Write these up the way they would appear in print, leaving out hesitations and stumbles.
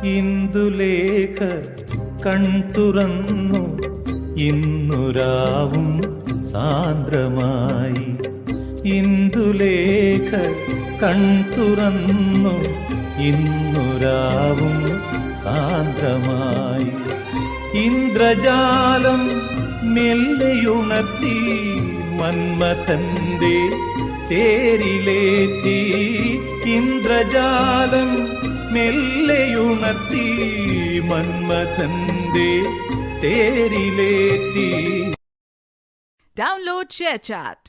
ഇന്ദുലേഖ കൺതുറന്നു ഇന്നുരാവും സാന്ദ്രമായി. ഇന്ദുലേഖ കൺതുറന്നു ഇന്നുരാവും സാന്ദ്രമായി. ഇന്ദ്രജാലം മെല്ലെയുണർത്തി മന്മഥന്റെ തേരിലേറ്റി. ഇന്ദ്രജാലം മെല്ലെയുണർത്തി മന്മഥന്റെ തേരിലേറ്റി. Download ShareChat.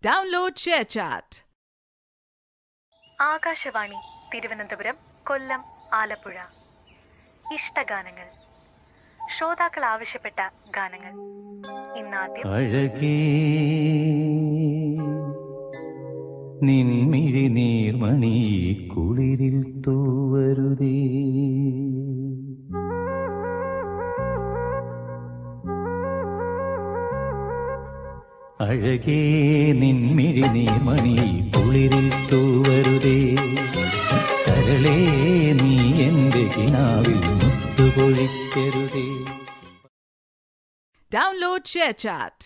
Download ShareChat. Akashvani Thiruvananthapuram, കൊല്ലം, ആലപ്പുഴ. ഇഷ്ടഗാനങ്ങൾ. ശ്രോതാക്കൾ ആവശ്യപ്പെട്ട ഗാനങ്ങൾ. ഇന്നാദ്യം അഴകേ നിൻമിഴി നീർമണി കുളിരിൽ തൂവരുതേ. അഴകേ നിൻമിഴി നീർമണി കുളിരിൽ തൂവരുതേ. കരളേ നീ എന്റെ കിനാവിൽ മുത്തുപൊഴിക്കരുതേ. Download ShareChat.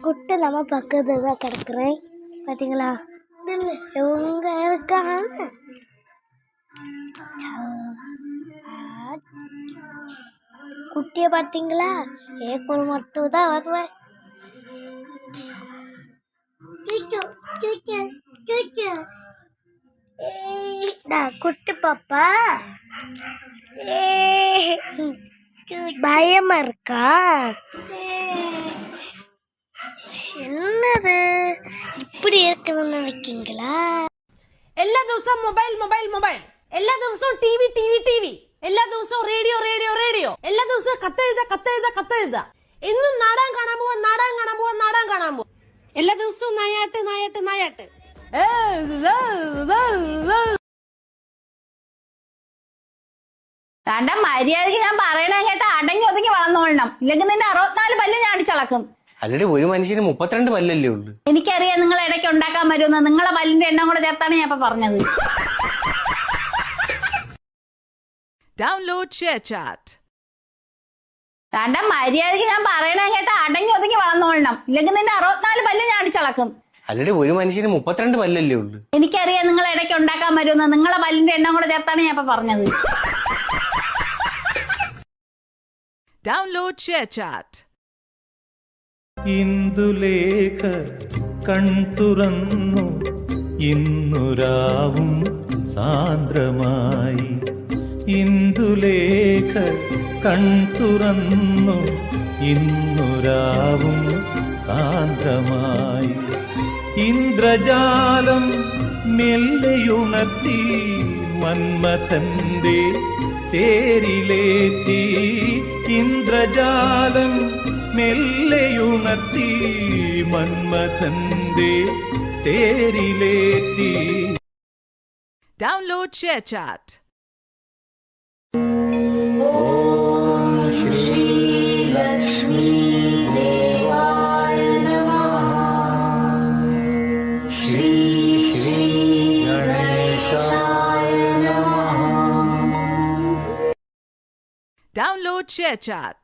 குட்டை நம்ம பக்கத்துல தான் கிடக்குறேன். பார்த்தீங்களா? இவங்க இருக்காங்க. குட்டியை பார்த்தீங்களா? ஏக்குள் மட்டும் தான் வருவேன். குட்டி பாப்பா பயமா இருக்கா? என்னது இப்படி இருக்குதுன்னு நினைக்கீங்களா? എല്ലാ ദിവസവും മൊബൈൽ, എല്ലാ ദിവസവും ടിവി, എല്ലാ ദിവസവും റേഡിയോ, എല്ലാ ദിവസവും കത്തെഴുത. എന്നും നാടകം കാണാൻ പോവാ. എല്ലാ ദിവസവും നായാട്ട്. താണ്ട മര്യാദക്ക് ഞാൻ പറയണ കേട്ട അടങ്ങി ഒതുങ്ങി വളർന്നോളണം, ഇല്ലെങ്കിൽ നിന്നെ 64 പല്ല് ഞാൻ അടിച്ചളക്കും. അല്ലടി ഒരു മനുഷ്യന് 32 പല്ലല്ലേ ഉള്ളു. എനിക്കറിയാം നിങ്ങൾ ഇടയ്ക്ക് ഉണ്ടാക്കാൻ വരുമെന്ന്. നിങ്ങളെ പല്ലിന്റെ എണ്ണം കൂടെ ചേർത്താണ് ഞാൻ ഇപ്പൊ പറഞ്ഞത്. Download ShareChat. താണ്ട മര്യാദക്ക് ഞാൻ പറയണ കേട്ട അടങ്ങി ഒതുങ്ങി വളർന്നോളണം, ഇല്ലെങ്കിൽ നിന്നെ 64 പല്ല് ഞാൻ അടിച്ചളക്കും. അല്ലടി ഒരു മനുഷ്യന് 32 പല്ലല്ലേ ഉള്ളു. എനിക്കറിയാം നിങ്ങൾ ഇടയ്ക്ക് ഉണ്ടാക്കാൻ വരുമെന്ന്. നിങ്ങളെ പല്ലിന്റെ എണ്ണം കൂടെ ചേർത്താണ് ഞാൻ ഇപ്പൊ പറഞ്ഞത്. Download ShareChat. ഇന്ദുലേഖ കൺതുറന്നു ഇന്നുരാവും സാന്ദ്രമായി. ഇന്ദുലേഖ കൺതുറന്നു ഇന്നുരാവും സാന്ദ്രമായി. ഇന്ദ്രജാലം മെല്ലെയുണർത്തി മന്മഥന്റെ തേരിലേറ്റി. ഇന്ദ്രജാലം മെല്ലെയുണർത്തി മന്മഥന്റെ തേരിലേറ്റി. Download ShareChat. Download ShareChat.